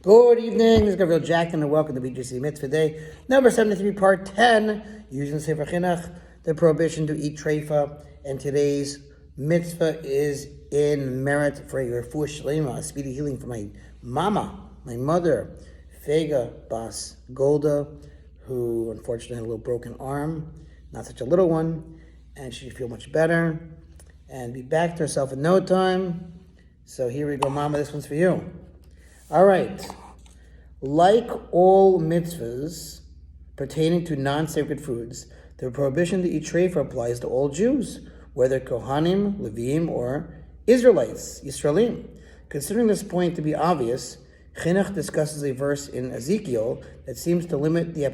Good evening, this is Gabriel Jackson, and welcome to BJC Mitzvah A, number 73, part 10, using Sefer HaChinuch, the prohibition to eat Tereifah. And today's mitzvah is in merit for a refuah shlema, a speedy healing for my mama, my mother, Fega Bas Golda, who unfortunately had a little broken arm, not such a little one, and she should feel much better and be back to herself in no time. So here we go, Mama, this one's for you. All right. Like all mitzvahs pertaining to non-sacred foods, the prohibition to eat Tereifah applies to all Jews, whether Kohanim, Levim, or Israelites, Yisraelim. Considering this point to be obvious, Chinuch discusses a verse in Ezekiel that seems to limit the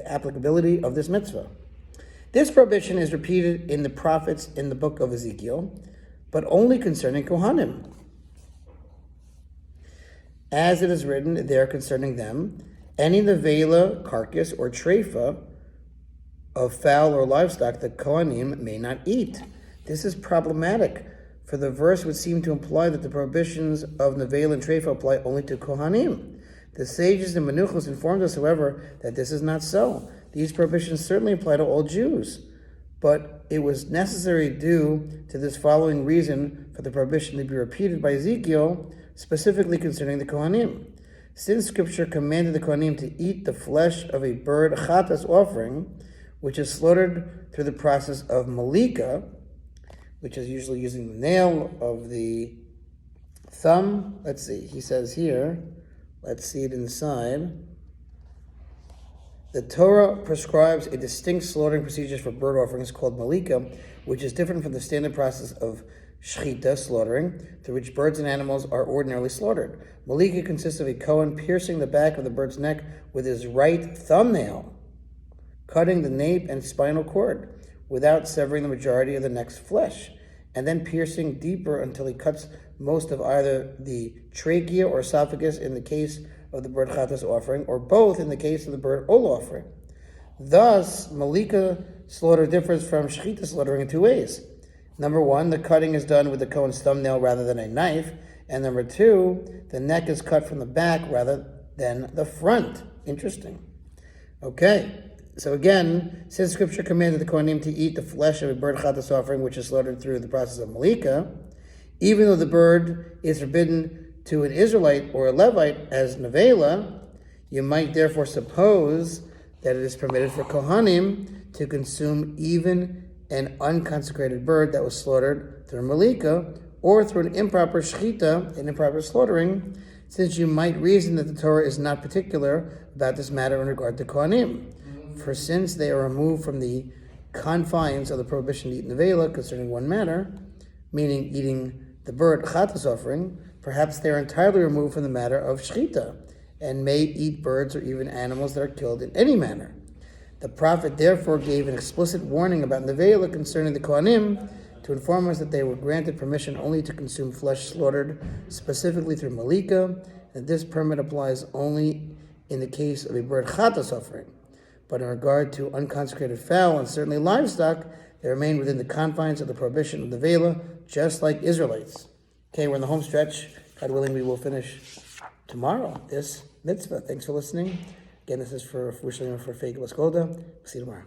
applicability of this mitzvah. This prohibition is repeated in the prophets in the book of Ezekiel, but only concerning Kohanim. As it is written there concerning them, any nevela, carcass, or Tereifah of fowl or livestock that Kohanim may not eat. This is problematic, for the verse would seem to imply that the prohibitions of nevela and Tereifah apply only to Kohanim. The sages in Menuchos informed us, however, that this is not so. These prohibitions certainly apply to all Jews, but it was necessary due to this following reason for the prohibition to be repeated by Ezekiel, specifically concerning the Kohanim. Since Scripture commanded the Kohanim to eat the flesh of a bird chatas offering, which is slaughtered through the process of malika, which is usually using the nail of the thumb. Let's see, he says here, let's see it inside. The Torah prescribes a distinct slaughtering procedure for bird offerings called malika, which is different from the standard process of shechita, slaughtering, through which birds and animals are ordinarily slaughtered. Malika consists of a Kohen piercing the back of the bird's neck with his right thumbnail, cutting the nape and spinal cord without severing the majority of the neck's flesh, and then piercing deeper until he cuts most of either the trachea or esophagus in the case of the bird chatas offering, or both in the case of the bird ol offering. Thus, malika slaughter differs from shechita slaughtering in two ways. Number one, the cutting is done with the Kohen's thumbnail rather than a knife. And number two, the neck is cut from the back rather than the front. Interesting. Okay, so again, since Scripture commanded the Kohanim to eat the flesh of a bird chatas offering, which is slaughtered through the process of malika, even though the bird is forbidden to an Israelite or a Levite as nevela, you might therefore suppose that it is permitted for Kohanim to consume even an unconsecrated bird that was slaughtered through malika or through an improper shechita, an improper slaughtering, since you might reason that the Torah is not particular about this matter in regard to Kohanim. For since they are removed from the confines of the prohibition to eat nevela concerning one matter, meaning eating the bird chatas offering, perhaps they are entirely removed from the matter of shechita and may eat birds or even animals that are killed in any manner. The prophet therefore gave an explicit warning about nevela concerning the Kohanim to inform us that they were granted permission only to consume flesh slaughtered specifically through malika, and this permit applies only in the case of a bird chatas offering. But in regard to unconsecrated fowl and certainly livestock, they remain within the confines of the prohibition of nevela, just like Israelites. Okay, we're in the home stretch. God willing, we will finish tomorrow this mitzvah. Thanks for listening. Again, this is for Fega Bas Golda. See you tomorrow.